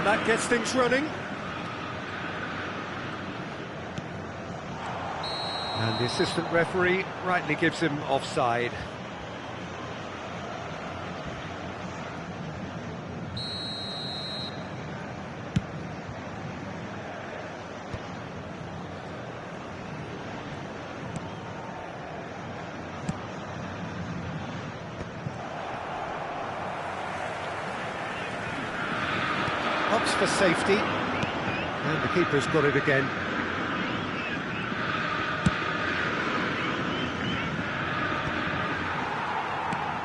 That gets things running. And the assistant referee rightly gives him offside. Opts for safety, and the keeper's got it again.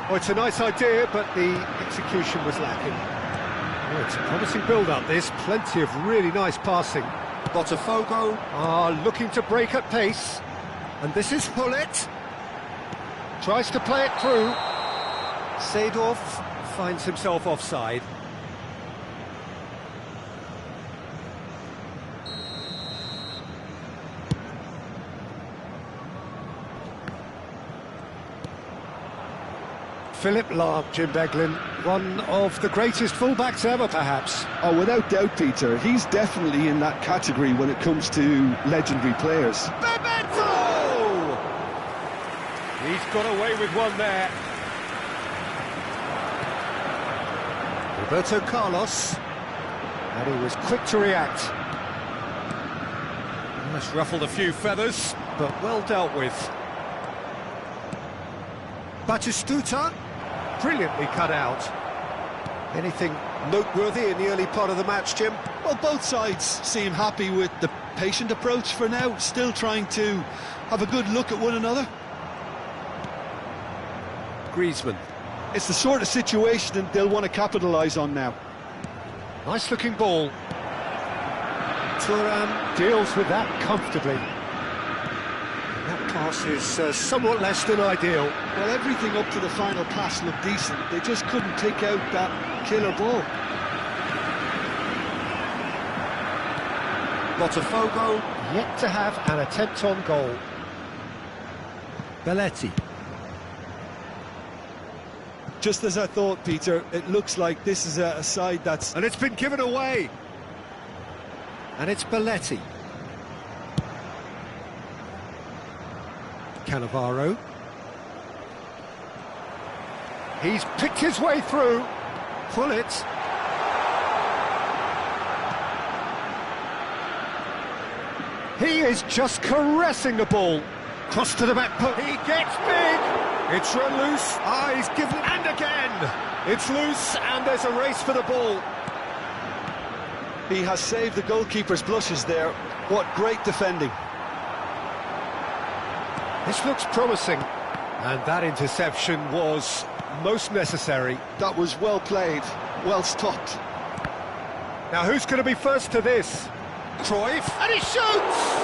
Oh, it's a nice idea, but the execution was lacking. Oh, it's a promising build-up, this. Plenty of really nice passing. Botafogo are looking to break at pace. And this is Hullet. Tries to play it through. Seedorf finds himself offside. Philipp Lahm, Jim Beglin, one of the greatest fullbacks ever, perhaps. Oh, without doubt, Peter. He's definitely in that category when it comes to legendary players. Bebeto! He's got away with one there. Roberto Carlos. And he was quick to react. Almost ruffled a few feathers, but well dealt with. Batistuta. Brilliantly cut out. Anything noteworthy in the early part of the match, Jim? Well, both sides seem happy with the patient approach for now, still trying to have a good look at one another. Griezmann. It's the sort of situation that they'll want to capitalise on now. Nice-looking ball. Thuram deals with that comfortably. That pass is somewhat less than ideal. Well, everything up to the final pass looked decent. They just couldn't take out that killer ball. Botafogo yet to have an attempt on goal. Belletti. Just as I thought, Peter, it looks like this is a side that's... And it's been given away. And it's Belletti. Cannavaro. He's picked his way through. Pull it. He is just caressing the ball. Cross to the back post. He gets big. It's run loose. Ah, he's given it. And again. It's loose, and there's a race for the ball. He has saved the goalkeeper's blushes there. What great defending. This looks promising, and that interception was most necessary. That was well played, well stopped. Now who's going to be first to this? Cruyff, and he shoots!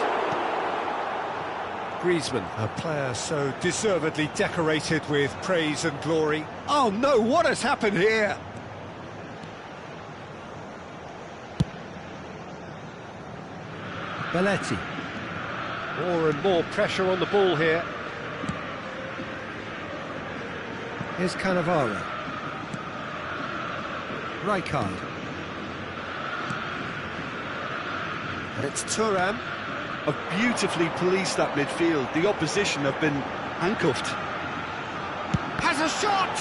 Griezmann, a player so deservedly decorated with praise and glory. Oh no, what has happened here? Belletti. More and more pressure on the ball here. Here's Cannavaro. Rijkaard. And it's Thuram. Have beautifully policed that midfield. The opposition have been handcuffed. Has a shot!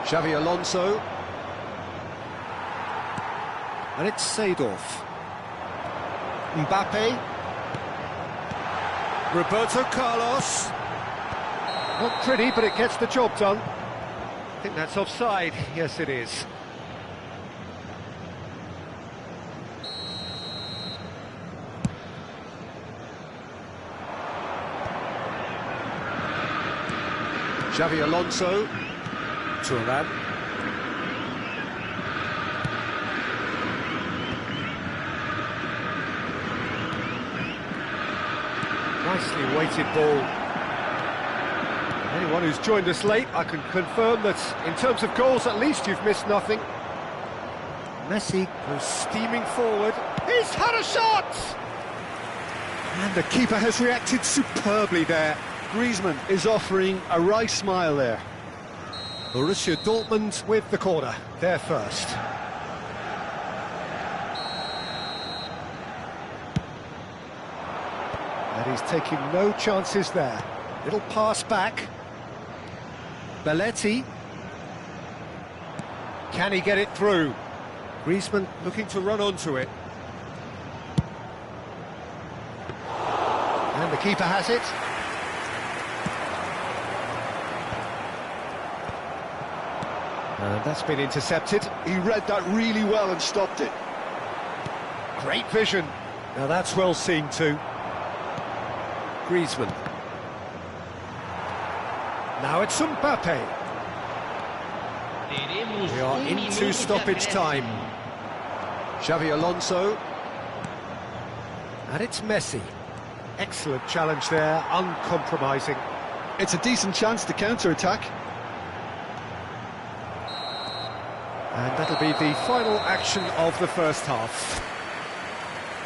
Xavi Alonso. And it's Seedorf. Mbappe. Roberto Carlos. Not pretty, but it gets the job done. I think that's offside. Yes, it is. Xavi Alonso. Thuram. Nicely weighted ball. Anyone who's joined us late, I can confirm that in terms of goals, at least you've missed nothing. Messi goes steaming forward. He's had a shot! And the keeper has reacted superbly there. Griezmann is offering a wry smile there. Borussia Dortmund with the corner, there first. And he's taking no chances there. Little pass back. Belletti. Can he get it through? Griezmann looking to run onto it. And the keeper has it. And that's been intercepted. He read that really well and stopped it. Great vision. Now that's well seen too. Griezmann. Now it's Mbappe. We are into stoppage time. Xavi Alonso. And it's Messi. Excellent challenge there, uncompromising. It's a decent chance to counter-attack. And that'll be the final action of the first half.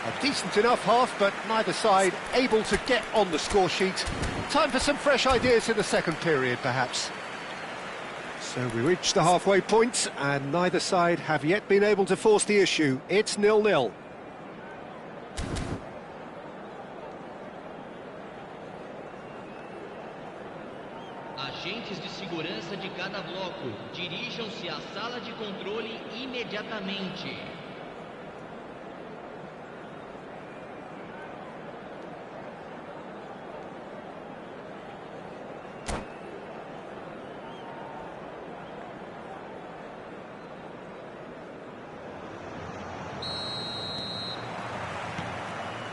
A decent enough half, but neither side able to get on the score sheet. Time for some fresh ideas in the second period, perhaps. So we reach the halfway point, and neither side have yet been able to force the issue. It's 0-0. Agentes de segurança de cada bloco, dirijam-se à sala de controle imediatamente.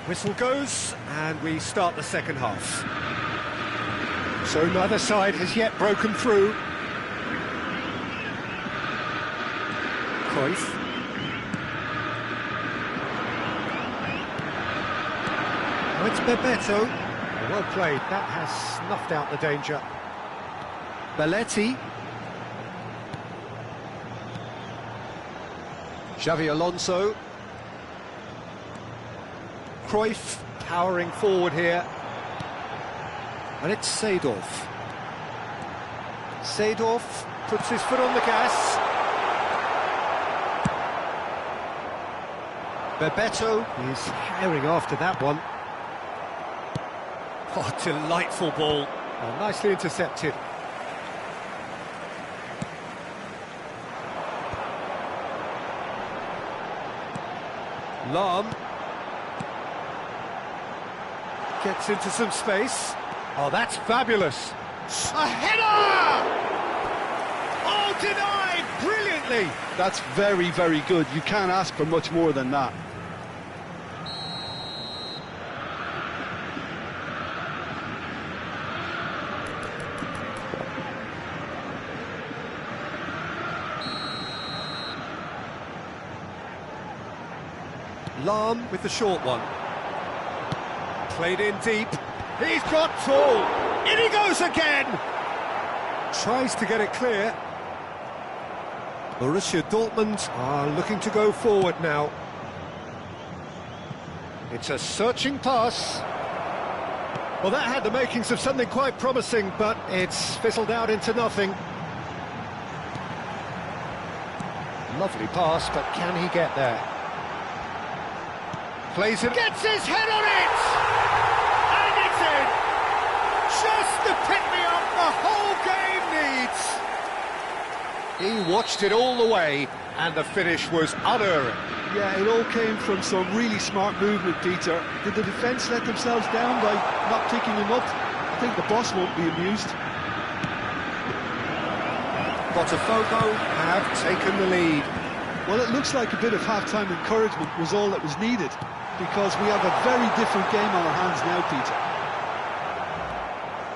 Whistle goes, and we start the second half. So neither side has yet broken through. Cruyff. Oh, it's Bebeto. Well played, that has snuffed out the danger. Belletti. Xavi Alonso. Cruyff powering forward here. And it's Seedorf. Seedorf puts his foot on the gas. Bebeto is herring after that one. Oh, delightful ball. Oh, nicely intercepted. Lahm gets into some space. Oh, that's fabulous. A header! Oh, denied brilliantly. That's very, very good. You can't ask for much more than that. Lahm with the short one. Played in deep. He's got tall. In he goes again. Tries to get it clear. Borussia Dortmund are looking to go forward now. It's a searching pass. Well, that had the makings of something quite promising, but it's fizzled out into nothing. Lovely pass, but can he get there? Plays it. Gets his head on it! Just the pick-me-up the whole game needs. He watched it all the way, and the finish was unerring. Yeah, it all came from some really smart movement, Peter. Did the defence let themselves down by not picking him up? I think the boss won't be amused. Botafogo have taken the lead. Well, it looks like a bit of half-time encouragement was all that was needed, because we have a very different game on our hands now, Peter.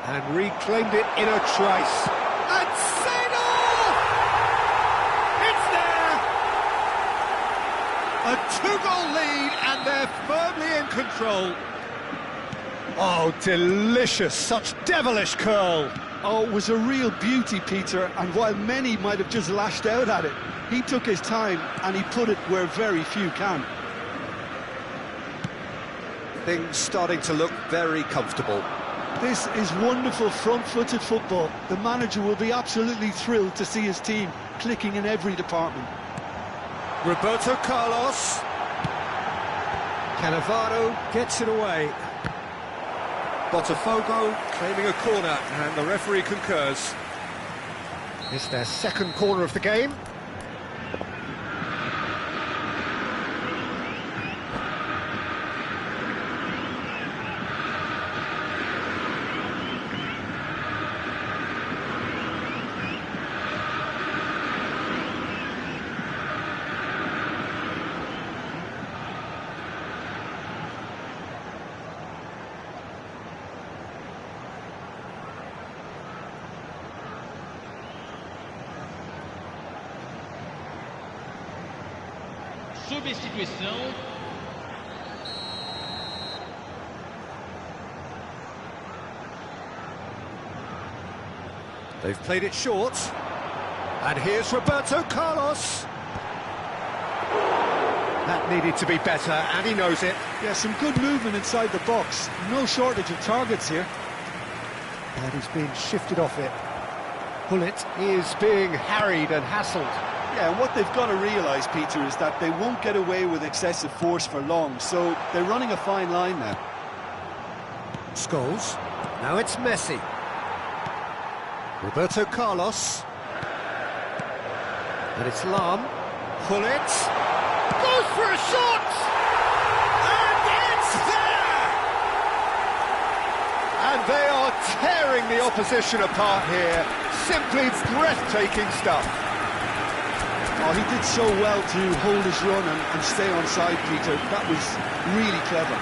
And reclaimed it in a trice. And Seedorf! It's there! A two-goal lead, and they're firmly in control. Oh, delicious, such devilish curl. Oh, it was a real beauty, Peter, and while many might have just lashed out at it, he took his time and he put it where very few can. Things starting to look very comfortable. This is wonderful front-footed football. The manager will be absolutely thrilled to see his team clicking in every department. Roberto Carlos. Cannavaro gets it away. Botafogo claiming a corner, and the referee concurs. It's their second corner of the game. Substituição. They've played it short. And here's Roberto Carlos. That needed to be better, and he knows it. Yeah, some good movement inside the box. No shortage of targets here. And he's being shifted off it. Gullit is being harried and hassled. Yeah, and what they've got to realise, Peter, is that they won't get away with excessive force for long, so they're running a fine line now. Scholes. Now it's Messi. Roberto Carlos. And it's Lahm. Gullit. Goes for a shot! And it's there! And they are tearing the opposition apart here. Simply breathtaking stuff. Oh, he did so well to hold his run and stay on side, Peter. That was really clever.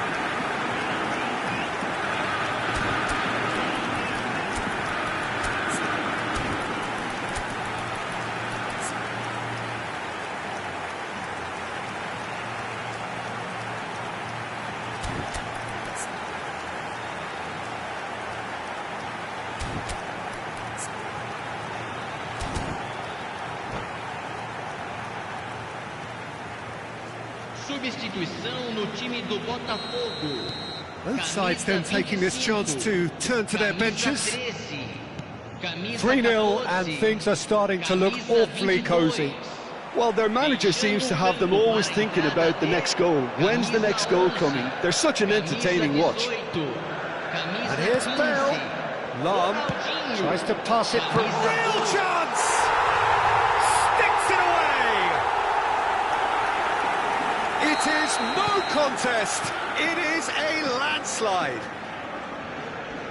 Substituição no time do Botafogo. Both sides then taking this chance to turn to their benches. 3-0 and things are starting to look awfully cosy. Well, their manager seems to have them always thinking about the next goal. When's the next goal coming? They're such an entertaining watch. And here's Bale. Lahm tries to pass it from real chance! Sticks it away! It is no contest. It is a landslide.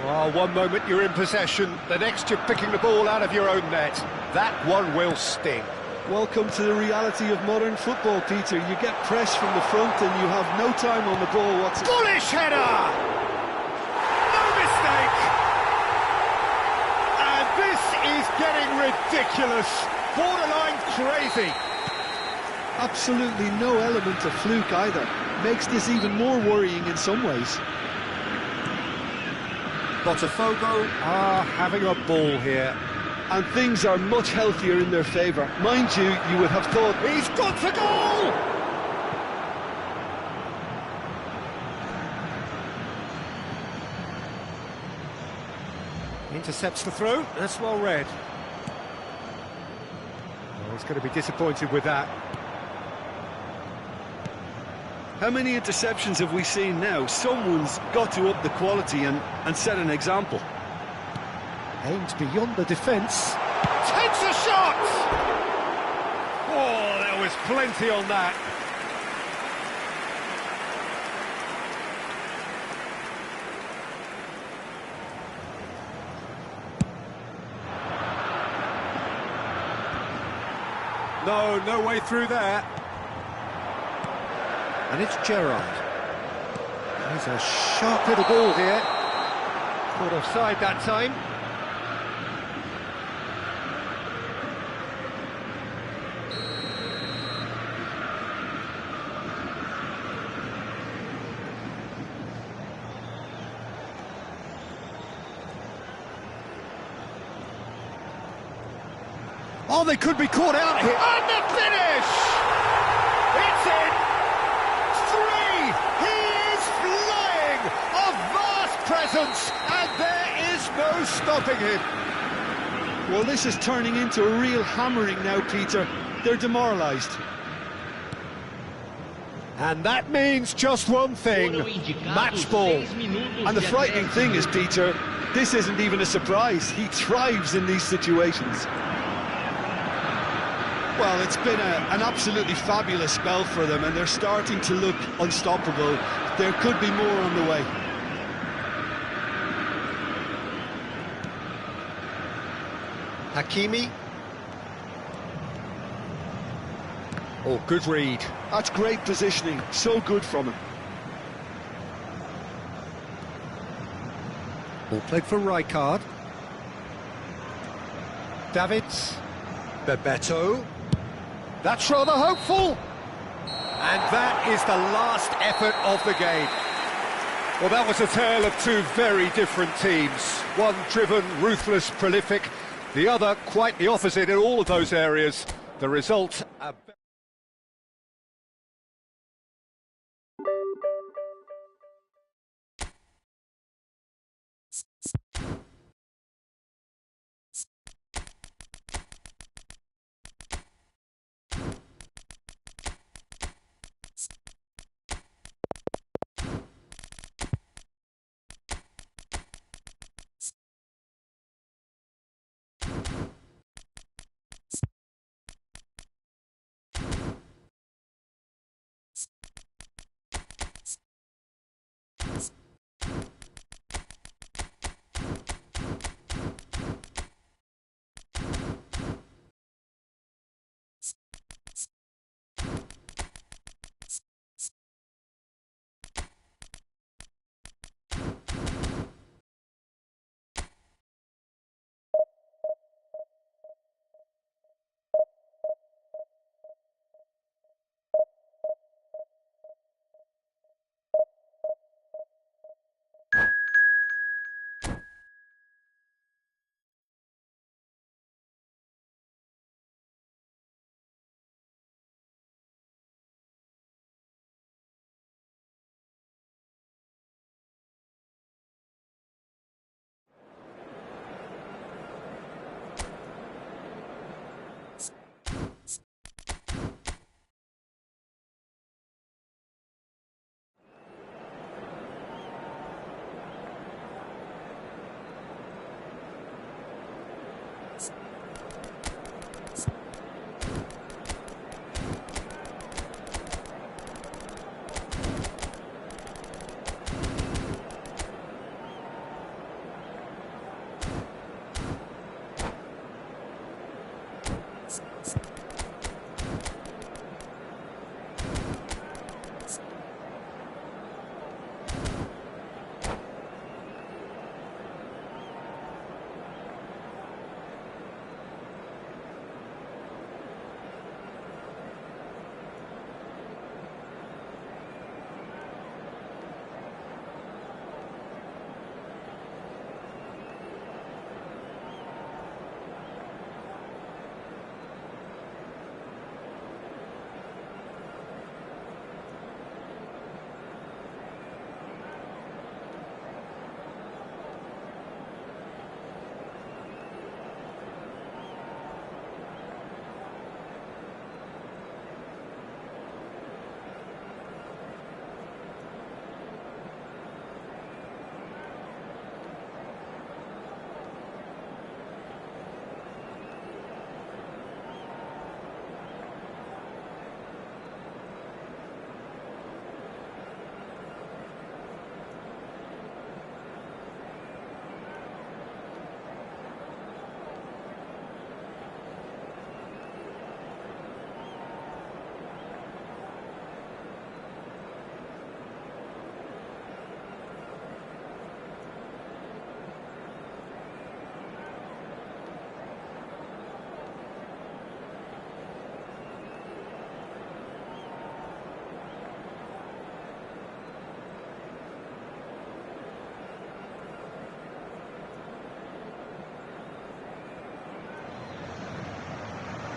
Well, one moment you're in possession, the next you're picking the ball out of your own net. That one will sting. Welcome to the reality of modern football, Peter. You get pressed from the front and you have no time on the ball whatsoever. Bullish header! No mistake! And this is getting ridiculous. Borderline crazy. Absolutely no element of fluke either. Makes this even more worrying in some ways. Botafogo are having a ball here. And things are much healthier in their favour. Mind you, you would have thought... He's got the goal! Intercepts the throw, that's well read. Oh, he's going to be disappointed with that. How many interceptions have we seen now? Someone's got to up the quality and set an example. Aims beyond the defence. Takes a shot! Oh, there was plenty on that. No way through there. And it's Gerrard. There's a sharp little ball here. Caught offside that time. Oh, they could be caught out here. And the finish! It's in! 3! He is flying! A vast presence! And there no stopping him. Well, this is turning into a real hammering now, Peter. They're demoralised. And that means just one thing, match ball. And the frightening thing is, Peter, this isn't even a surprise. He thrives in these situations. Well, it's been an absolutely fabulous spell for them, and they're starting to look unstoppable. There could be more on the way. Hakimi. Oh, good read. That's great positioning, so good from him. Ball played for Rijkaard. Davids. Bebeto. That's rather hopeful. And that is the last effort of the game. Well, that was a tale of two very different teams. One driven, ruthless, prolific. The other quite the opposite in all of those areas. The result...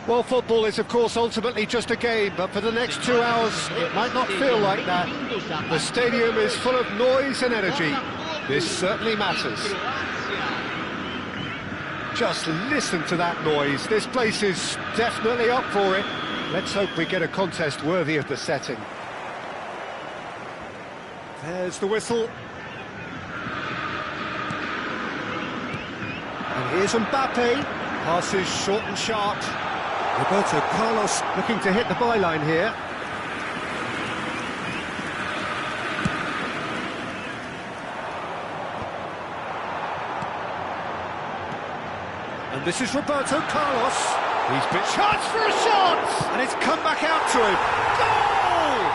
Well, football is, of course, ultimately just a game, but for the next 2 hours, it might not feel like that. The stadium is full of noise and energy. This certainly matters. Just listen to that noise. This place is definitely up for it. Let's hope we get a contest worthy of the setting. There's the whistle. And here's Mbappe. Passes short and sharp. Roberto Carlos looking to hit the byline here. And this is Roberto Carlos. He's been chance for a shot! And it's come back out to him. Goal!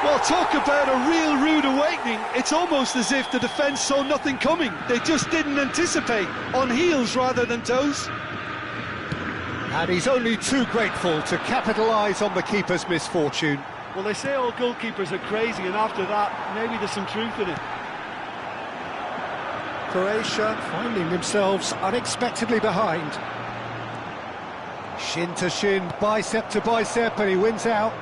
Well, talk about a real rude awakening. It's almost as if the defence saw nothing coming. They just didn't anticipate. On heels rather than toes. And he's only too grateful to capitalise on the keeper's misfortune. Well, they say all goalkeepers are crazy, and after that, maybe there's some truth in it. Croatia finding themselves unexpectedly behind. Shin to shin, bicep to bicep, and he wins out.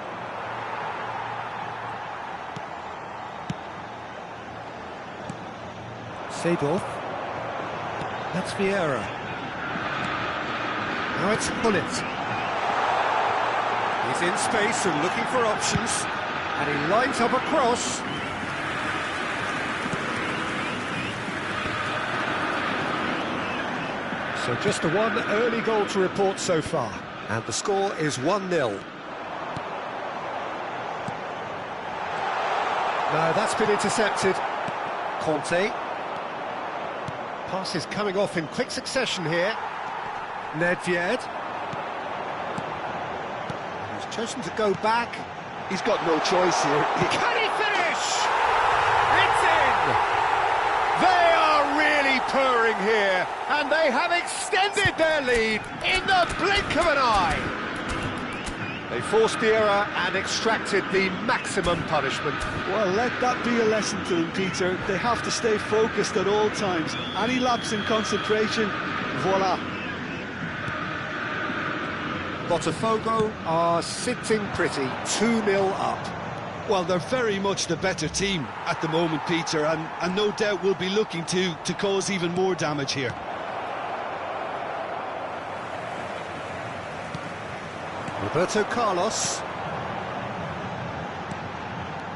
Seedorf. That's Vieira. Now it's Gullit. He's in space and looking for options. And he lines up a cross. So just the one early goal to report so far. And the score is 1-0. No, that's been intercepted. Conte. Pass is coming off in quick succession here. Nedved. He's chosen to go back. He's got no choice here. Can he finish? It's in! They are really purring here, and they have extended their lead in the blink of an eye. They forced the error and extracted the maximum punishment. Well, let that be a lesson to them, Peter. They have to stay focused at all times. Any lapse in concentration, voila. Botafogo are sitting pretty, 2-0 up. Well, they're very much the better team at the moment, Peter, and no doubt will be looking to cause even more damage here. Roberto Carlos.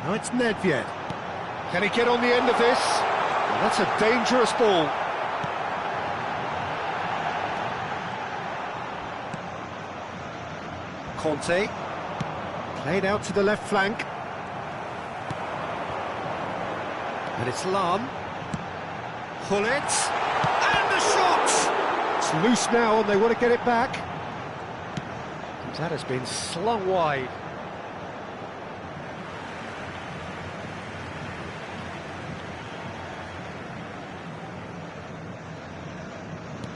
Now it's Nedved. Can he get on the end of this? Well, that's a dangerous ball. Conte. Played out to the left flank. And it's Lahm. Gullit. And the shot! It's loose now and they want to get it back. That has been slung wide.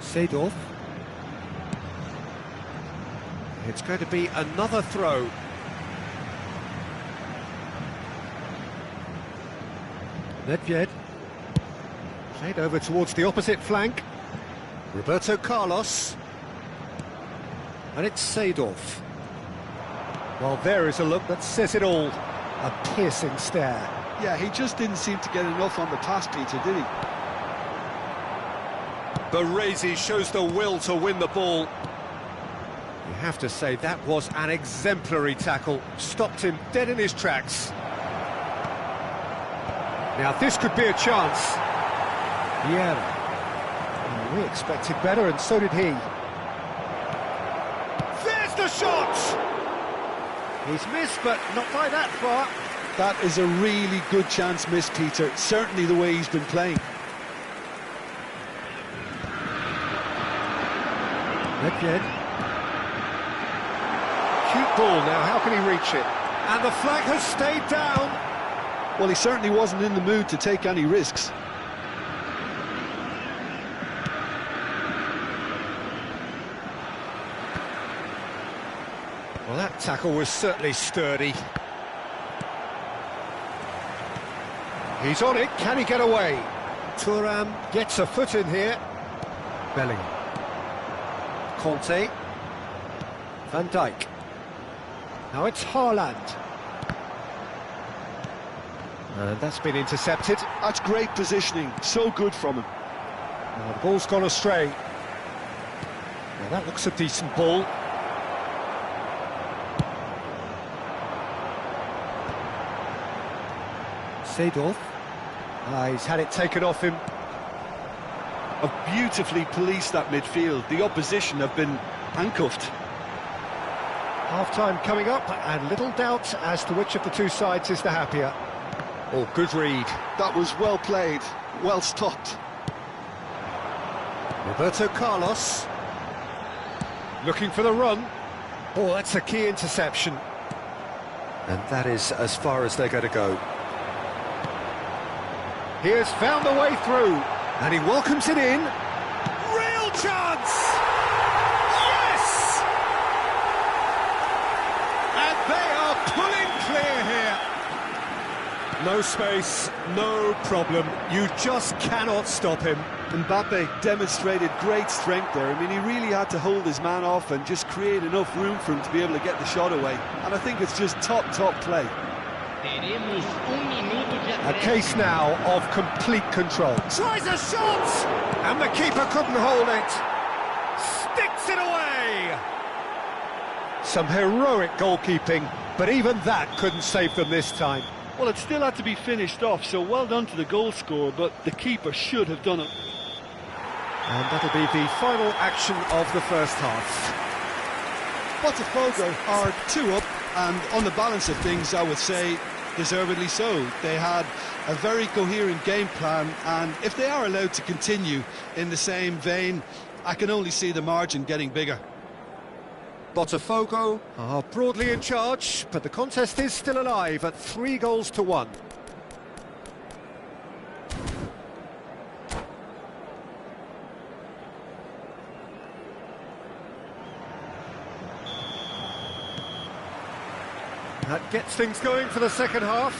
Seedorf. It's going to be another throw. Nedved. Played over towards the opposite flank. Roberto Carlos. And it's Seedorf. Well, there is a look that says it all. A piercing stare. Yeah, he just didn't seem to get enough on the pass, Peter, did he? Baresi shows the will to win the ball. You have to say that was an exemplary tackle. Stopped him dead in his tracks. Now this could be a chance. Vieira. We expected better, and so did he. There's the shot! He's missed, but not by that far. That is a really good chance missed, Peter. Certainly the way he's been playing. Nedved. Cute ball now, how can he reach it? And the flag has stayed down. Well, he certainly wasn't in the mood to take any risks. Well, that tackle was certainly sturdy. He's on it, can he get away? Thuram gets a foot in here. Bellingham. Conte. Van Dijk. Now it's Haaland. And that's been intercepted. That's great positioning, so good from him. Now the ball's gone astray. Well, that looks a decent ball. Seedorf. He's had it taken off him. Have beautifully policed that midfield. The opposition have been handcuffed. Half-time coming up, and little doubt as to which of the two sides is the happier. Oh, good read. That was well played, well stopped. Roberto Carlos. Looking for the run. Oh, that's a key interception. And that is as far as they're going to go. He has found a way through, and he welcomes it in. Real chance! Yes! And they are pulling clear here. No space, no problem. You just cannot stop him. Mbappe demonstrated great strength there. I mean, he really had to hold his man off and just create enough room for him to be able to get the shot away. And I think it's just top play. A case now of complete control. Tries a shot! And the keeper couldn't hold it. Sticks it away! Some heroic goalkeeping, but even that couldn't save them this time. Well, it still had to be finished off, so well done to the goal scorer, but the keeper should have done it. And that'll be the final action of the first half. Botafogo are 2 up, and on the balance of things, I would say deservedly so. They had a very coherent game plan, and if they are allowed to continue in the same vein, I can only see the margin getting bigger. Botafogo are broadly in charge, but the contest is still alive at 3-1. That gets things going for the second half.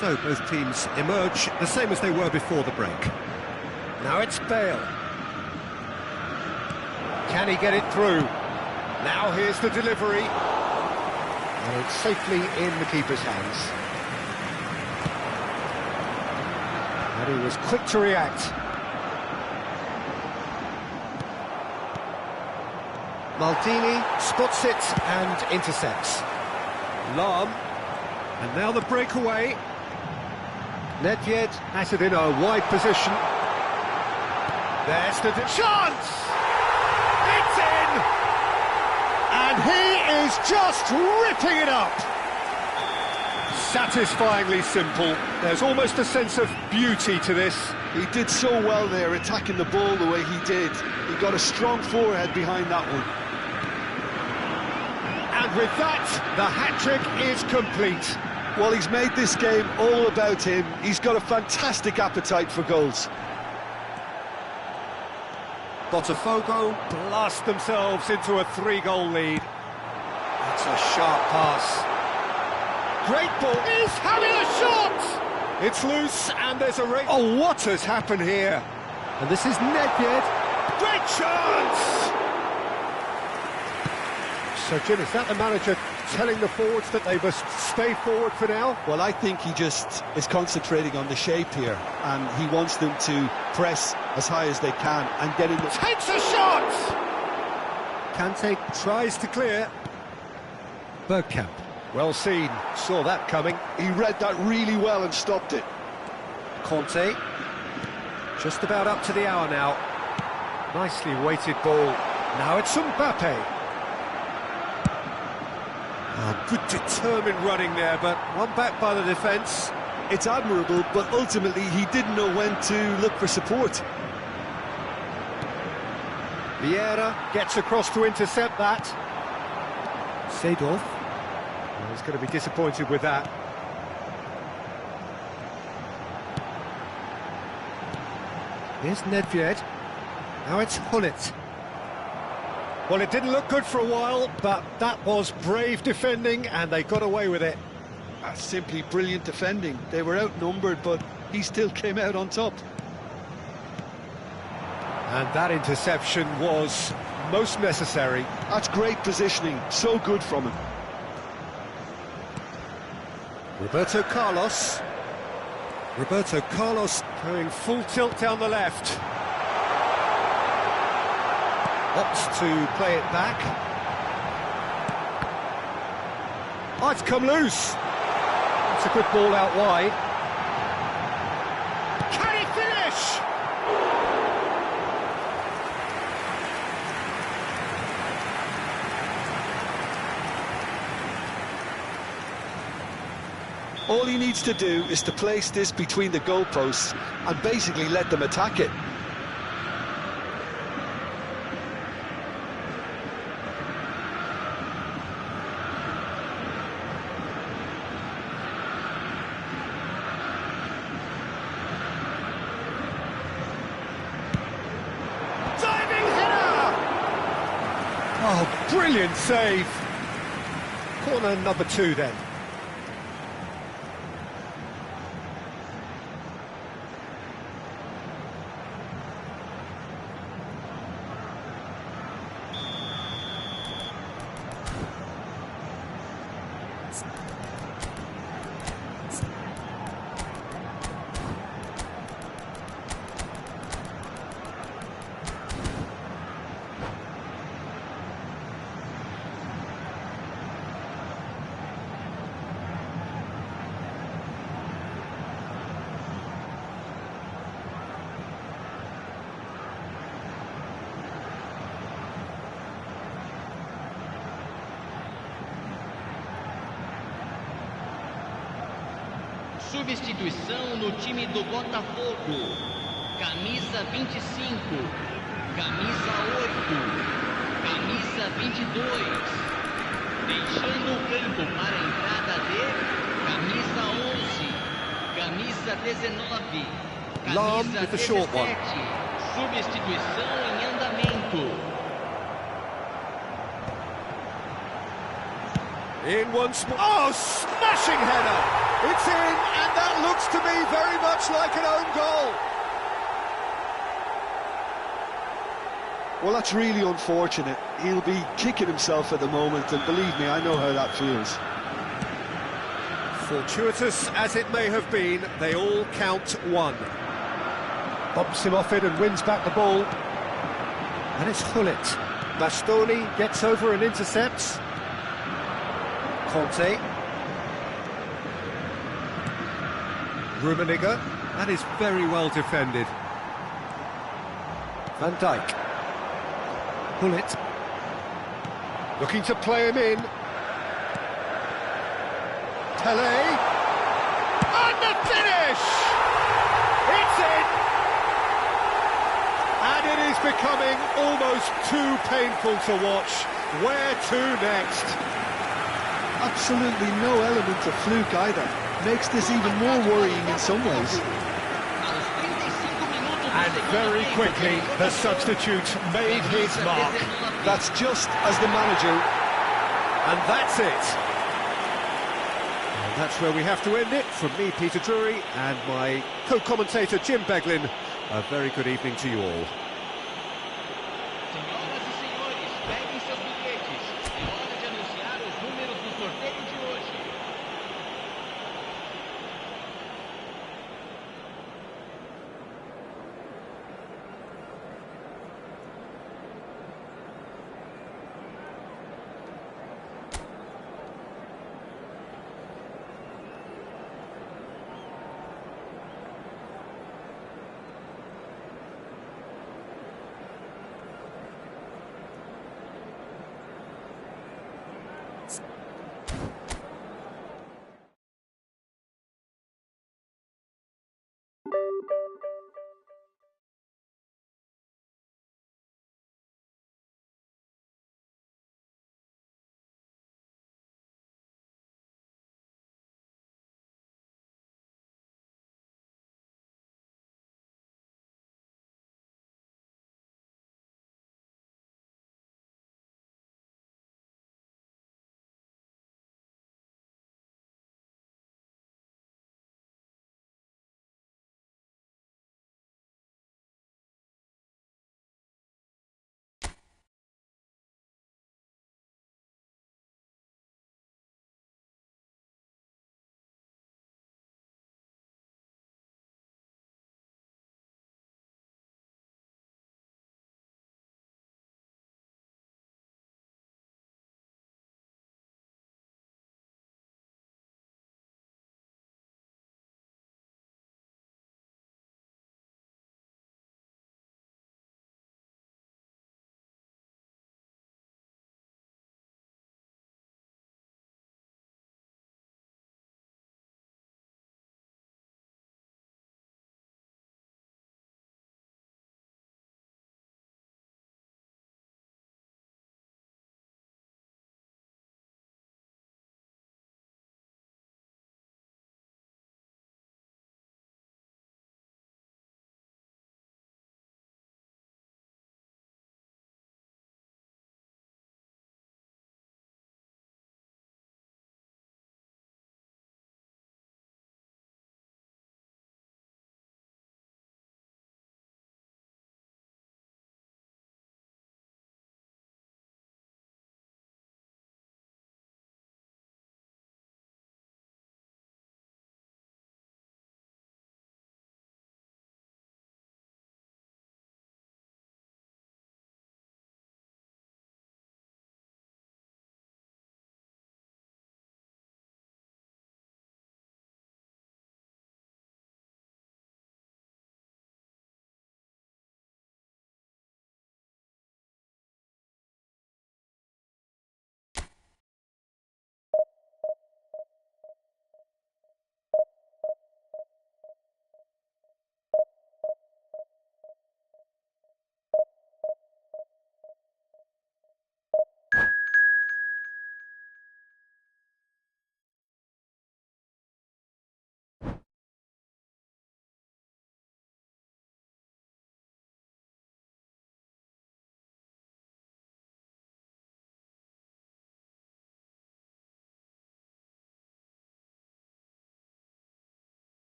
So both teams emerge the same as they were before the break. Now it's Bale. Can he get it through? Now here's the delivery. And it's safely in the keeper's hands. And he was quick to react. Maldini spots it and intercepts. Lahm, and now the breakaway. Nedved has it in a wide position. There's the chance! It's in! And he is just ripping it up! Satisfyingly simple. There's almost a sense of beauty to this. He did so well there, attacking the ball the way he did. He got a strong forehead behind that one. And with that, the hat-trick is complete. Well, he's made this game all about him. He's got a fantastic appetite for goals. Botafogo blast themselves into a 3-goal lead. That's a sharp pass. Great ball. He's having a shot! It's loose, and there's a ring. Oh, what has happened here? And this is Nedved. Great chance! So, Jim, is that the manager telling the forwards that they must stay forward for now? Well, I think he just is concentrating on the shape here, and he wants them to press as high as they can and get in the... Takes a shot! Kante tries to clear. Bergkamp, well seen, saw that coming. He read that really well and stopped it. Conte, just about up to the hour now. Nicely weighted ball. Now it's Mbappe. Oh, good determined running there, but one back by the defence. It's admirable, but ultimately he didn't know when to look for support. Vieira gets across to intercept that. Seedorf. Well, he's going to be disappointed with that. Here's Nedved. Now it's Hullet. Well, it didn't look good for a while, but that was brave defending, and they got away with it. That's simply brilliant defending. They were outnumbered, but he still came out on top. And that interception was most necessary. That's great positioning, so good from him. Roberto Carlos. Roberto Carlos going full tilt down the left. Opts to play it back. Oh, it's come loose. It's a good ball out wide. Can he finish? All he needs to do is to place this between the goalposts and basically let them attack it. Diving header! Oh, brilliant save. Corner number 2 then. Substituição no time do Botafogo. Camisa 25, camisa 8, camisa 22. Deixando o campo para a entrada de camisa 11, camisa 19, camisa 17. Substituição em andamento. In once more. Oh, smashing header! It's in, and that looks to me very much like an own goal. Well, that's really unfortunate. He'll be kicking himself at the moment, and believe me, I know how that feels. Fortuitous as it may have been, they all count one. Bumps him off it and wins back the ball. And it's Gullit. Bastoni gets over and intercepts. Conte. Rummenigge. That is very well defended. Van Dijk. Gullit. Looking to play him in. Tele. And the finish! It's in! And it is becoming almost too painful to watch. Where to next? Absolutely no element of fluke either. Makes this even more worrying in some ways. And very quickly, the substitute made his mark. That's just as the manager. And that's it. And that's where we have to end it. From me, Peter Drury, and my co-commentator, Jim Beglin. A very good evening to you all.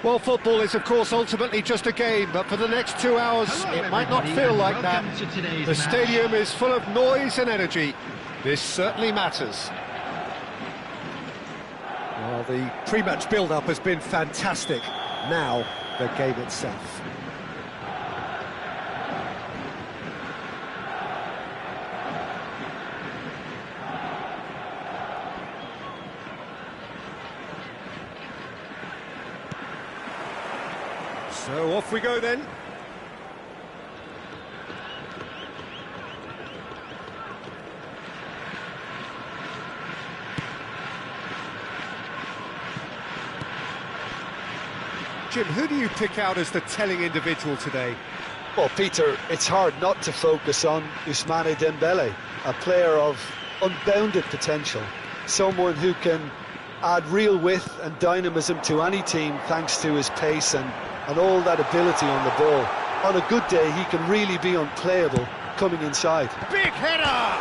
Well, football is, of course, ultimately just a game, but for the next 2 hours, it might not feel like that. The stadium is full of noise and energy. This certainly matters. Well, the pre-match build-up has been fantastic. Now, the game itself. So off we go then. Jim, who do you pick out as the telling individual today? Well, Peter, it's hard not to focus on Ousmane Dembele, a player of unbounded potential, someone who can add real width and dynamism to any team thanks to his pace and all that ability on the ball. On a good day, he can really be unplayable coming inside. Big header!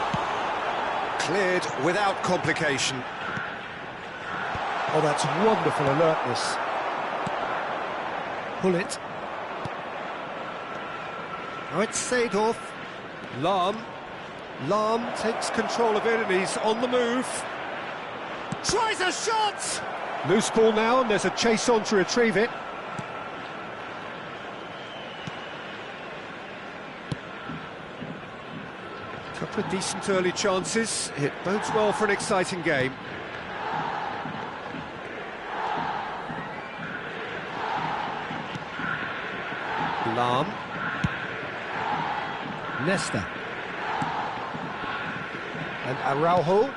Cleared without complication. Oh, that's wonderful alertness. Pull it. Now it's Seedorf. Lahm takes control of it and he's on the move. Tries a shot! Loose ball now and there's a chase on to retrieve it. Couple of decent early chances. It bodes well for an exciting game. Lahm. Nesta. And Araujo.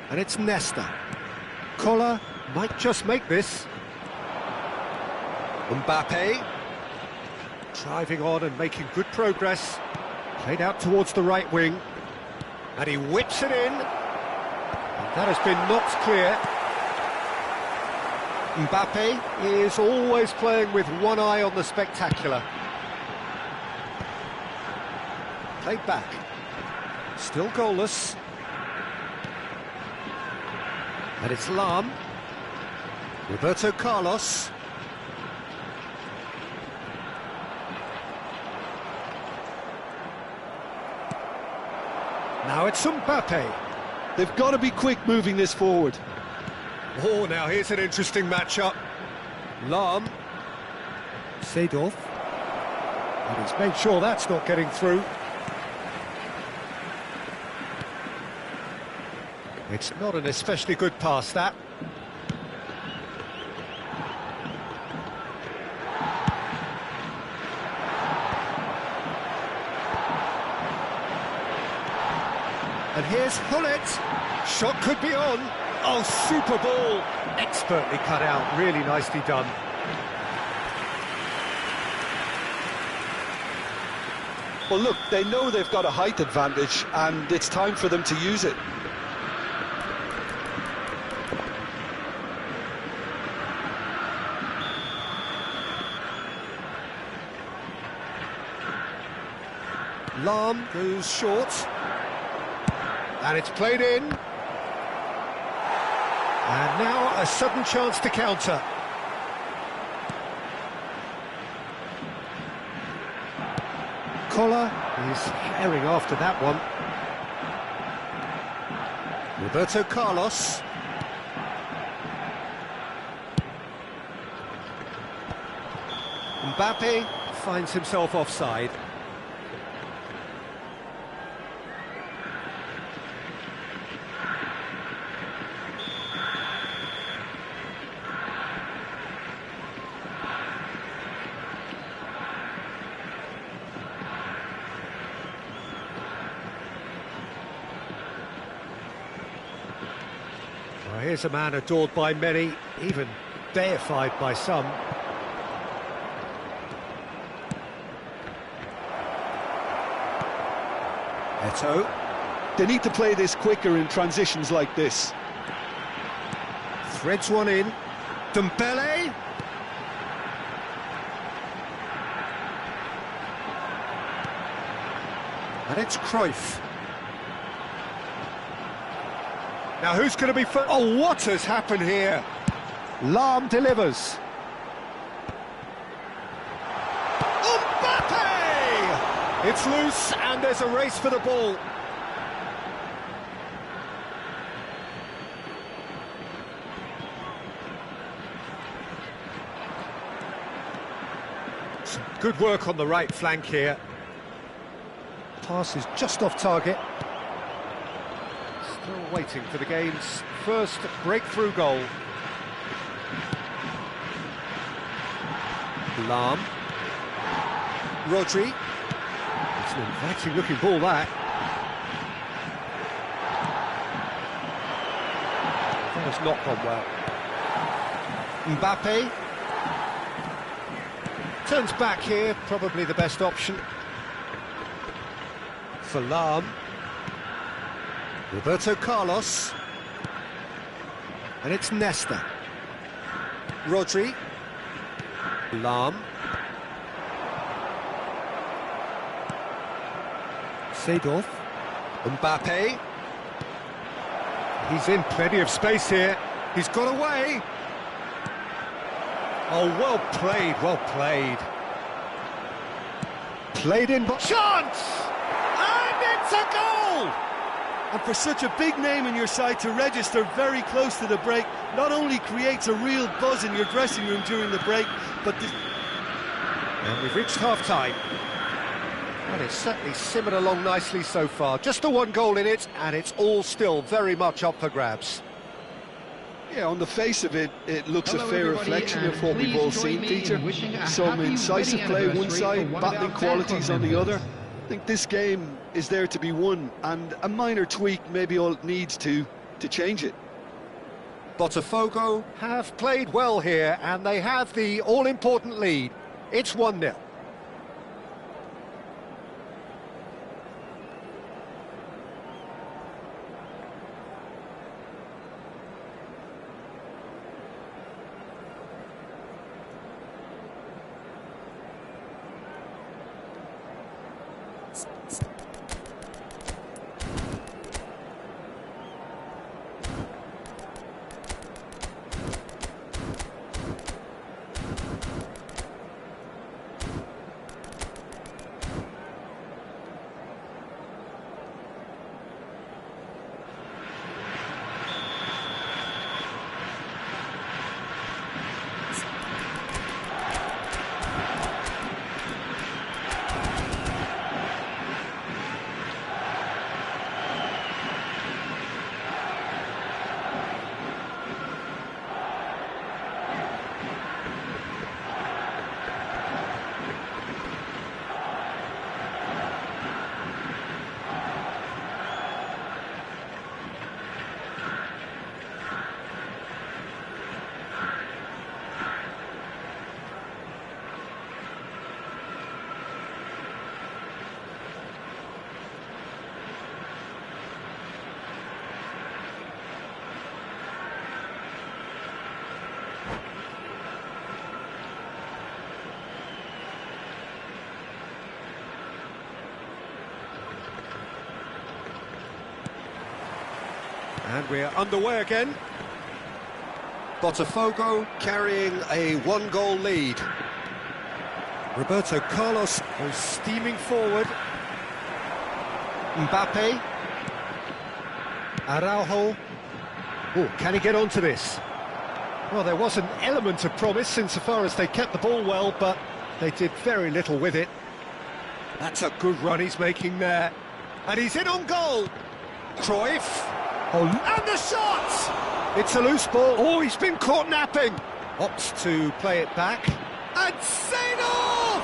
And it's Nesta. Koller might just make this. Mbappe. Driving on and making good progress. Played out towards the right wing. And he whips it in. And that has been knocked clear. Mbappe is always playing with one eye on the spectacular. Played back. Still goalless. And it's Lahm. Roberto Carlos. Now it's Mbappe. They've got to be quick moving this forward. Oh, now here's an interesting matchup. Lahm. Seedorf. And he's made sure that's not getting through. It's not an especially good pass, that. And here's Hullet. Shot could be on. Oh, super ball. Expertly cut out. Really nicely done. Well, look, they know they've got a height advantage, and it's time for them to use it. Lahm goes short. And it's played in. And now a sudden chance to counter. Barcola is herring after that one. Roberto Carlos. Mbappe finds himself offside. Well, here's a man adored by many, even deified by some. Eto'o. They need to play this quicker in transitions like this. Threads one in. Dembele. And it's Cruyff. Now who's going to be first? Oh, what has happened here? Lahm delivers. Mbappe! It's loose and there's a race for the ball. Some good work on the right flank here. Pass is just off target. Still waiting for the game's first breakthrough goal. Lahm. Rodri. It's an inviting looking ball, that. That has not gone well. Mbappe. Turns back here, probably the best option. For Lahm. Roberto Carlos. And it's Nesta. Rodri. Lahm. Seedorf. Mbappe. He's in plenty of space here. He's got away. Oh, well played, well played. Played in, but chance! And it's a goal! And for such a big name in your side to register very close to the break, not only creates a real buzz in your dressing room during the break, but... And we've reached half-time. And it's certainly simmered along nicely so far. Just the one goal in it, and it's all still very much up for grabs. Yeah, on the face of it, it looks a fair reflection of what we've all seen, Peter. Some incisive play one side, battling qualities on the other. I think this game is there to be won, and a minor tweak maybe all it needs to change it. Botafogo have played well here, and they have the all-important lead. It's 1-0. And we're underway again. Botafogo carrying a one-goal lead. Roberto Carlos goes steaming forward. Mbappe. Araujo. Oh, can he get onto this? Well, there was an element of promise insofar as they kept the ball well, but they did very little with it. That's a good run he's making there. And he's in on goal. Cruyff. Oh, and the shot! It's a loose ball. Oh, he's been caught napping. Opts to play it back. And Seedorf!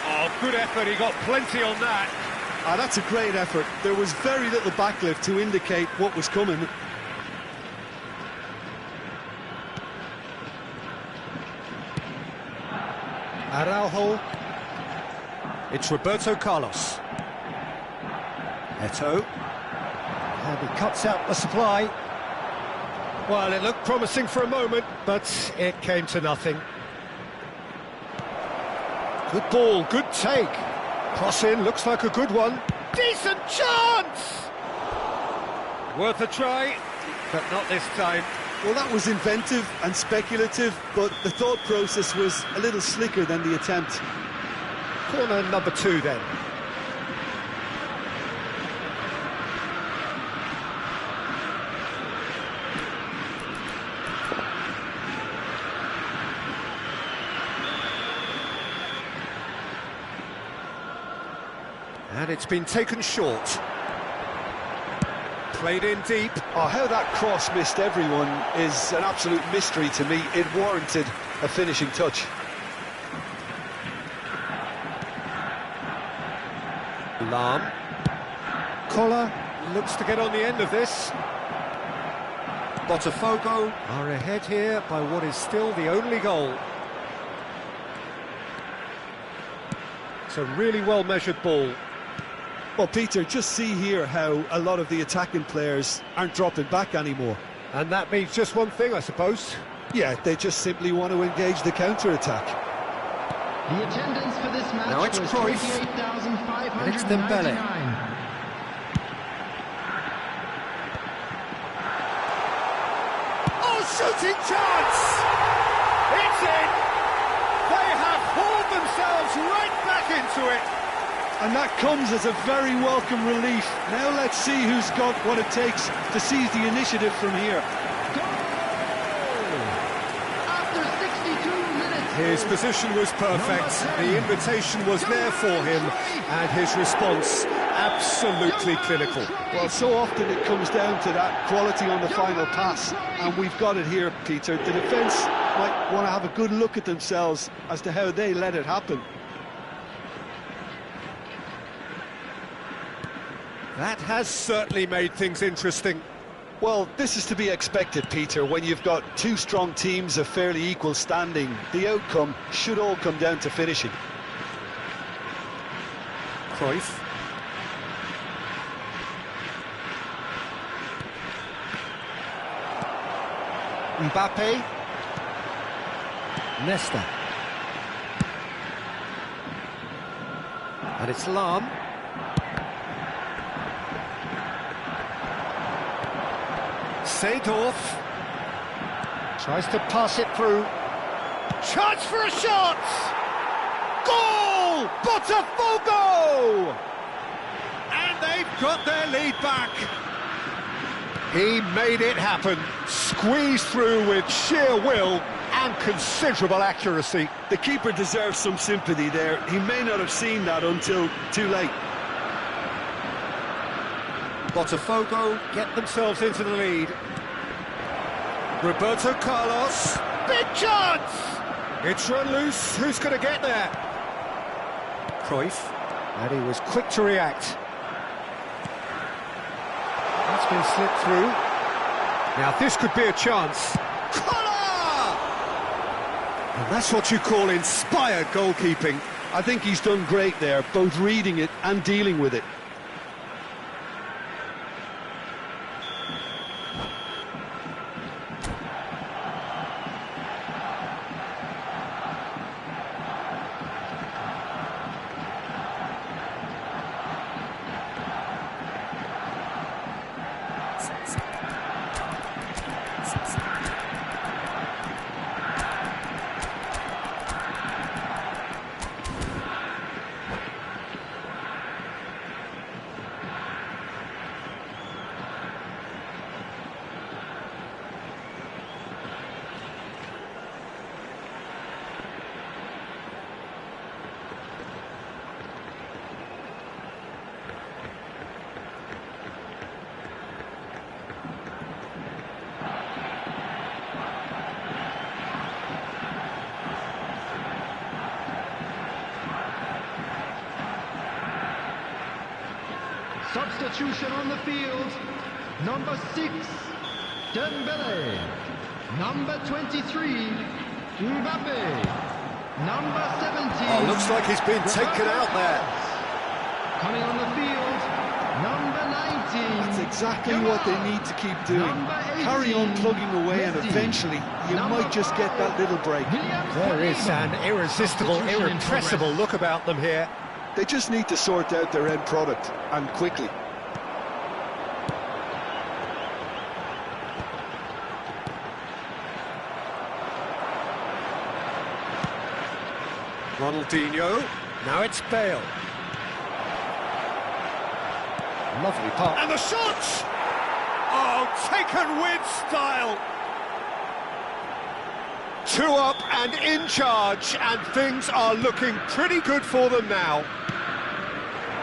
Oh, good effort. He got plenty on that. Ah, that's a great effort. There was very little backlift to indicate what was coming. Araujo. It's Roberto Carlos. Eto'o. And he cuts out the supply. Well, it looked promising for a moment, but it came to nothing. Good ball, good take. Cross in, looks like a good one. Decent chance! Worth a try, but not this time. Well, that was inventive and speculative, but the thought process was a little slicker than the attempt. Corner number 2 then. And it's been taken short. Played in deep. Oh, how that cross missed everyone is an absolute mystery to me. It warranted a finishing touch. Lahm. Collar looks to get on the end of this. Botafogo are ahead here by what is still the only goal. It's a really well-measured ball. Well, Peter, just see here how a lot of the attacking players aren't dropping back anymore. And that means just one thing, I suppose. Yeah, they just simply want to engage the counter-attack. The attendance for this match now it's was Cruyff. 28,599. And it's Dembele. Oh, shooting chance! It's in! They have hauled themselves right back into it. And that comes as a very welcome relief. Now let's see who's got what it takes to seize the initiative from here. After 62 minutes. His position was perfect, the invitation was there for him, and his response absolutely clinical. Well, so often it comes down to that quality on the final pass, and we've got it here, Peter. The defence might want to have a good look at themselves as to how they let it happen. That has certainly made things interesting. Well, this is to be expected, Peter, when you've got two strong teams of fairly equal standing. The outcome should all come down to finishing. Cruyff. Mbappe. Nesta. And it's Lahm. Seedorf tries to pass it through. Chance for a shot! Goal! Botafogo! And they've got their lead back. He made it happen. Squeezed through with sheer will and considerable accuracy. The keeper deserves some sympathy there. He may not have seen that until too late. Botafogo get themselves into the lead. Roberto Carlos, big chance! It's run loose, who's going to get there? Cruyff, and he was quick to react. That's been slipped through. Now this could be a chance. Collar! And that's what you call inspired goalkeeping. I think he's done great there, both reading it and dealing with it. Substitution on the field. Number 6, Dembele. Number 23, Mbappe. Number 17. Oh, looks like he's been taken out there. Coming on the field, number 19. That's exactly what they need to keep doing. Number 18, Carry on plugging away and Messi. eventually you Number might just get that little break. There is an irresistible, Substitution in irrepressible progress. look about them here. They just need to sort out their end product, and quickly. Ronaldinho, now it's Bale. Lovely pass. And the shot! Oh, taken with style. 2 up and in charge, and things are looking pretty good for them now.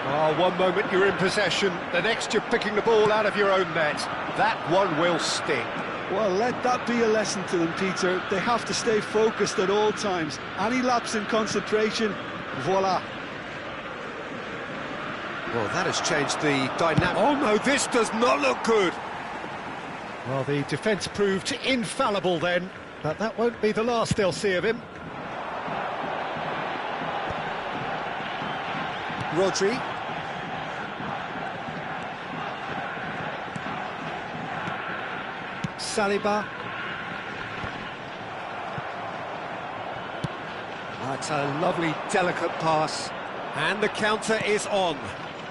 Oh, one moment you're in possession, the next you're picking the ball out of your own net. That one will sting. Well, let that be a lesson to them, Peter. They have to stay focused at all times. Any lapse in concentration, voila. Well, that has changed the dynamic. Oh no, this does not look good. Well, the defence proved infallible then, but that won't be the last they'll see of him. Rodri. Saliba. That's a lovely, delicate pass. And the counter is on.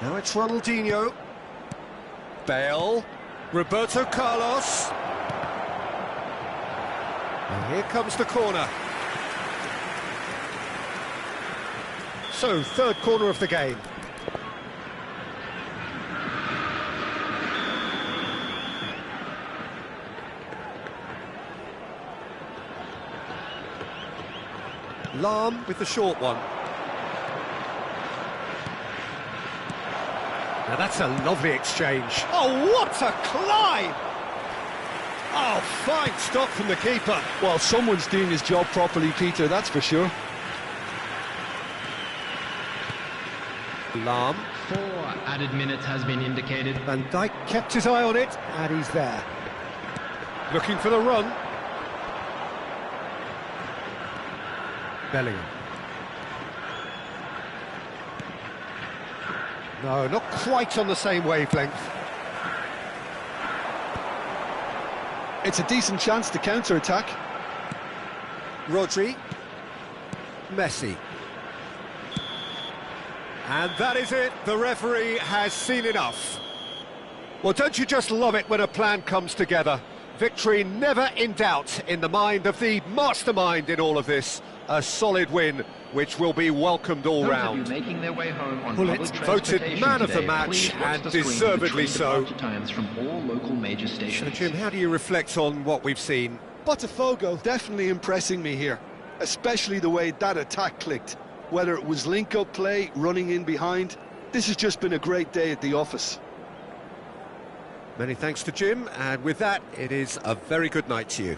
Now it's Ronaldinho. Bale. Roberto Carlos. And here comes the corner. So, third corner of the game. Lahm with the short one. Now that's a lovely exchange. Oh, what a climb! Oh, fine stop from the keeper. Well, someone's doing his job properly, Peter, that's for sure. Lahm. 4 added minutes has been indicated. Van Dijk kept his eye on it, and he's there. Looking for the run. Bellingham. No, not quite on the same wavelength. It's a decent chance to counter-attack. Rodri. Messi. And that is it. The referee has seen enough. Well, don't you just love it when a plan comes together? Victory never in doubt in the mind of the mastermind in all of this. A solid win, which will be welcomed all round. Making their way home on Well, it's voted man of the match, and deservedly so. Times from all local major So, stations. Jim, how do you reflect on what we've seen? Botafogo definitely impressing me here, especially the way that attack clicked. Whether it was link-up play, running in behind, this has just been a great day at the office. Many thanks to Jim, and with that, it is a very good night to you.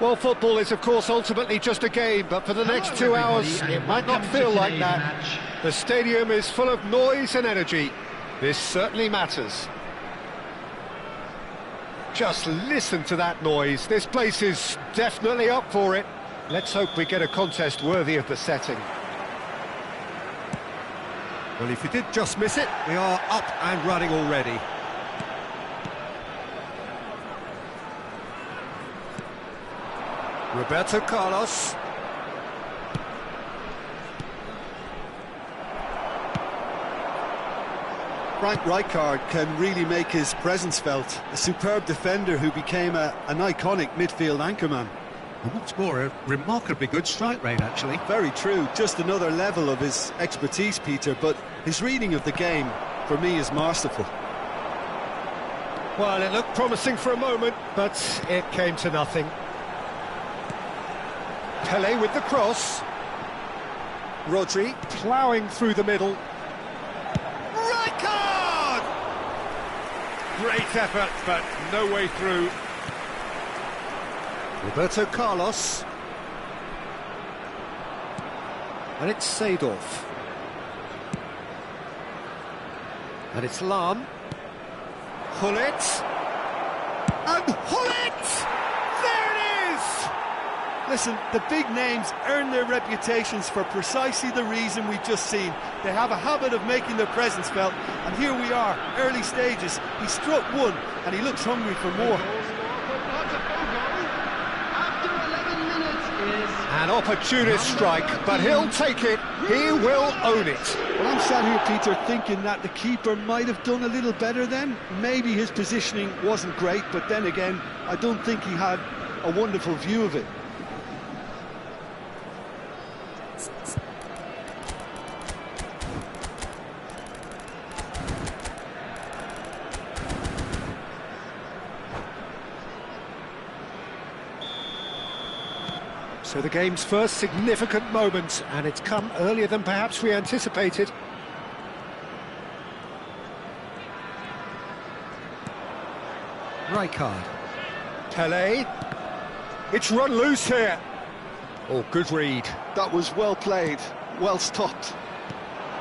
Well, football is, of course, ultimately just a game, but for the next 2 hours, it might not feel like that. The stadium is full of noise and energy. This certainly matters. Just listen to that noise. This place is definitely up for it. Let's hope we get a contest worthy of the setting. Well, if you did just miss it, we are up and running already. Roberto Carlos. Frank Rijkaard can really make his presence felt. A superb defender who became an iconic midfield anchorman. And what's more, a remarkably good strike rate, actually. Very true, just another level of his expertise, Peter, but his reading of the game, for me, is masterful. Well, it looked promising for a moment, but it came to nothing. Pelé with the cross. Rodri ploughing through the middle. Rijkaard! Great effort, but no way through. Roberto Carlos. And it's Seedorf. And it's Lahm. Gullit. And Gullit! There it is! Listen, the big names earn their reputations for precisely the reason we've just seen. They have a habit of making their presence felt, and here we are, early stages. He struck one, and he looks hungry for more. An opportunist strike, but he'll take it. He will own it. Well, I'm sat here, Peter, thinking that the keeper might have done a little better then. Maybe his positioning wasn't great, but then again, I don't think he had a wonderful view of it. So the game's first significant moment, and it's come earlier than perhaps we anticipated. Rijkaard. Pelé. It's run loose here. Oh, good read. That was well played, well stopped.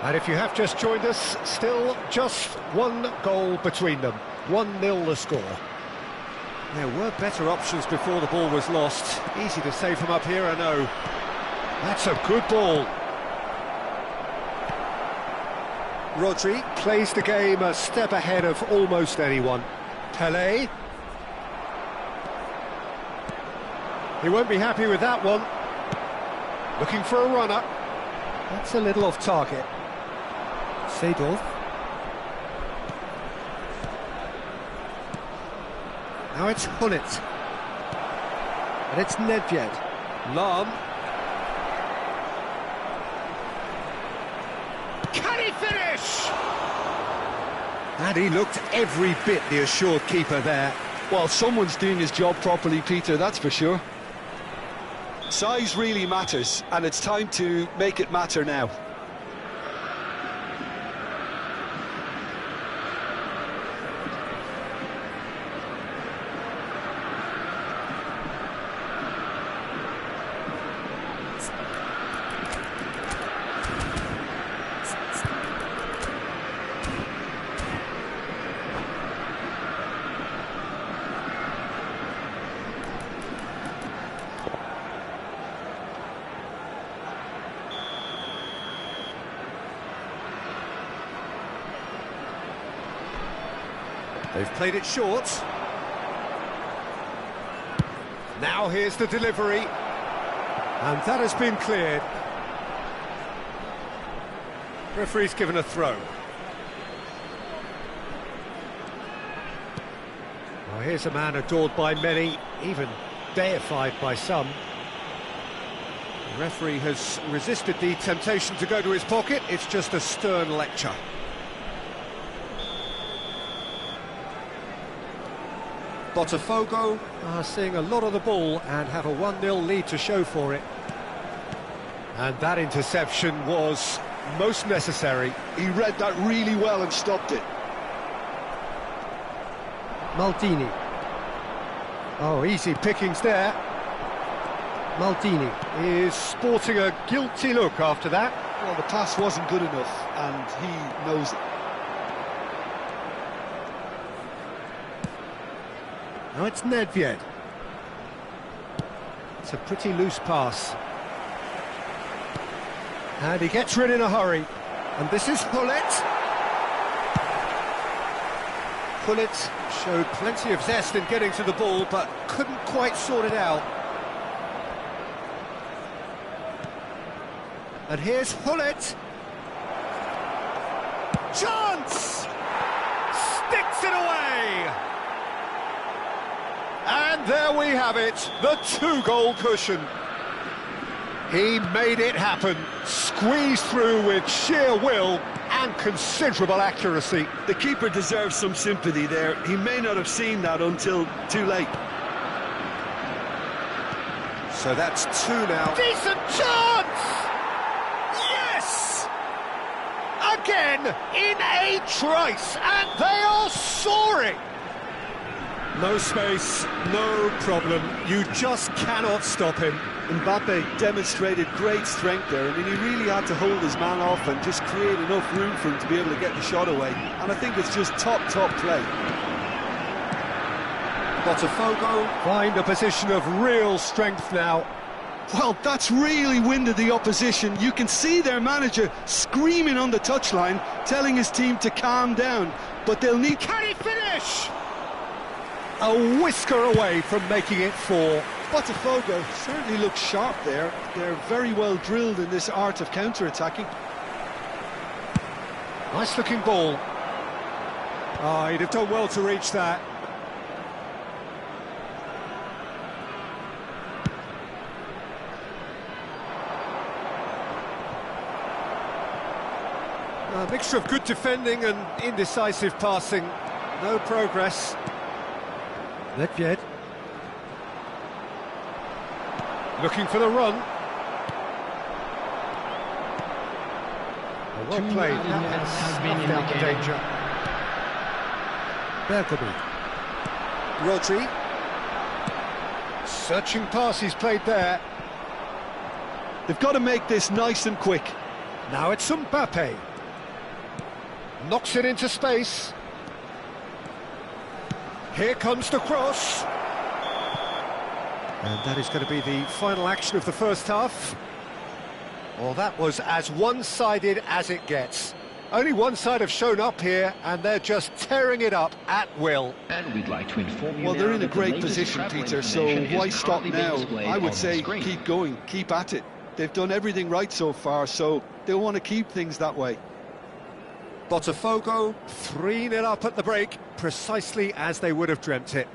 And if you have just joined us, still just one goal between them. 1-0 the score. There were better options before the ball was lost. Easy to say from up here, I know. That's a good ball. Rodri plays the game a step ahead of almost anyone. Pelé. He won't be happy with that one. Looking for a runner. That's a little off target. Seedorf. Now it's Gullit. And it's Nedved. Lahm. Can he finish? And he looked every bit the assured keeper there. Well, someone's doing his job properly, Peter, that's for sure. Size really matters, and it's time to make it matter now. They've played it short. Now here's the delivery. And that has been cleared. Referee's given a throw. Well, here's a man adored by many, even deified by some. The referee has resisted the temptation to go to his pocket. It's just a stern lecture. Botafogo are seeing a lot of the ball and have a 1-0 lead to show for it. And that interception was most necessary. He read that really well and stopped it. Maldini. Oh, easy pickings there. Maldini is sporting a guilty look after that. Well, the pass wasn't good enough, and he knows it. Now it's Nedved. It's a pretty loose pass. And he gets rid in a hurry. And this is Gullit. Gullit showed plenty of zest in getting to the ball, but couldn't quite sort it out. And here's Gullit. Chance! Sticks it away! And there we have it, the 2-goal cushion. He made it happen, squeezed through with sheer will and considerable accuracy. The keeper deserves some sympathy there. He may not have seen that until too late. So that's 2 now. Decent chance! Yes! Again, in a trice, and they are soaring! No space, no problem. You just cannot stop him. Mbappe demonstrated great strength there. I mean, he really had to hold his man off and just create enough room for him to be able to get the shot away. And I think it's just top play. Botafogo find a position of real strength now. Well, that's really winded the opposition. You can see their manager screaming on the touchline, telling his team to calm down. But they'll need... Can he finish? A whisker away from making it 4. Botafogo certainly looks sharp there. They're very well drilled in this art of counter-attacking. Nice looking ball. Oh, he'd have done well to reach that. A mixture of good defending and indecisive passing. No progress. Nedved. Looking for the run. Well played. That has snuffed out the danger. Bergkamp. Rodri. Searching pass he's played there. They've got to make this nice and quick. Now it's Mbappe. Knocks it into space. Here comes the cross. And that is going to be the final action of the first half. Well, that was as one-sided as it gets. Only one side have shown up here, and they're just tearing it up at will. And we'd like to inform you. Well, they're in a great position, Peter, so why stop now? I would say keep going, keep at it. They've done everything right so far, so they'll want to keep things that way. Botafogo 3-0 up at the break, precisely as they would have dreamt it.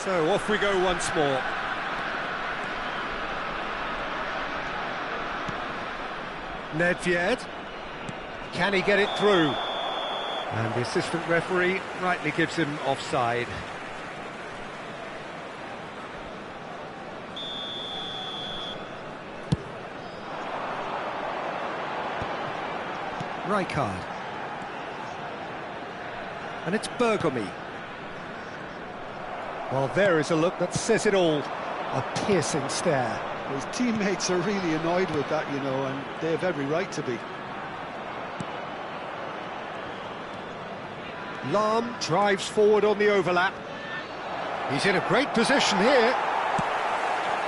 So off we go once more. Nedved. Can he get it through? And the assistant referee rightly gives him offside. Rijkaard. And it's Bergkamp. Well, there is a look that says it all. A piercing stare. His teammates are really annoyed with that, you know, and they have every right to be. Lahm drives forward on the overlap. He's in a great position here.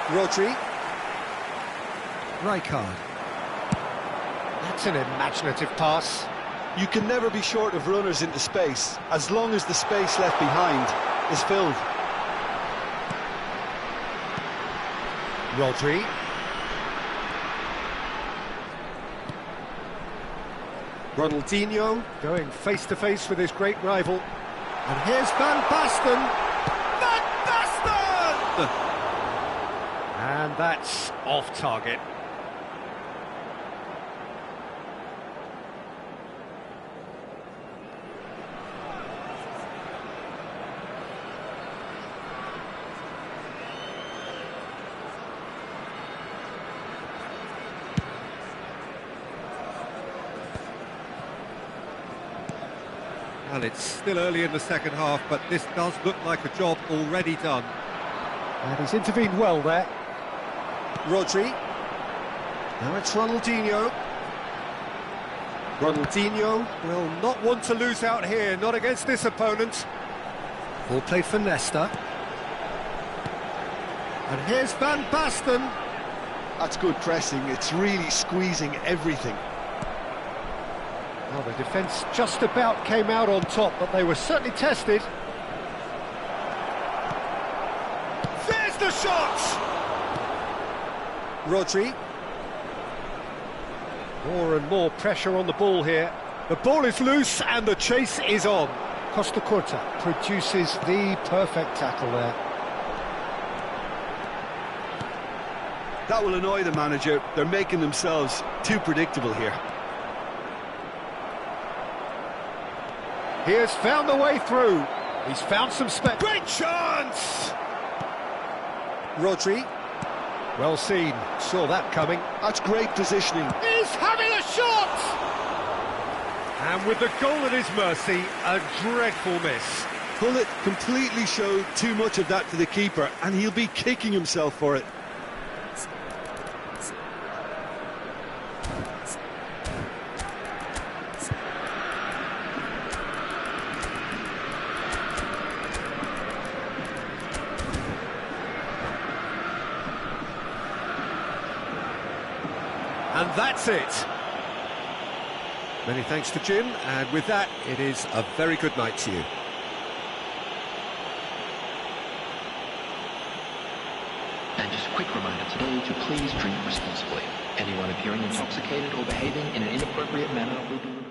Rodri. Rijkaard. That's an imaginative pass. You can never be short of runners into space, as long as the space left behind is filled. Rodri. Ronaldinho going face-to-face with his great rival. And here's Van Basten. Van Basten! And that's off target. Well, it's still early in the second half, but this does look like a job already done. And he's intervened well there. Rodri. Now it's Ronaldinho. Ronaldinho will not want to lose out here, not against this opponent. Ball played for Nesta. And here's Van Basten. That's good pressing, it's really squeezing everything. Well, the defence just about came out on top, but they were certainly tested. There's the shot! Rodri. More and more pressure on the ball here. The ball is loose and the chase is on. Costa Curta produces the perfect tackle there. That will annoy the manager. They're making themselves too predictable here. He has found the way through. He's found some space. Great chance! Rodri. Well seen. Saw that coming. That's great positioning. He's having a shot! And with the goal at his mercy, a dreadful miss. Pullet completely showed too much of that to the keeper, and he'll be kicking himself for it. And that's it. Many thanks to Jim, and with that, it is a very good night to you. And just a quick reminder today to please drink responsibly. Anyone appearing intoxicated or behaving in an inappropriate manner will be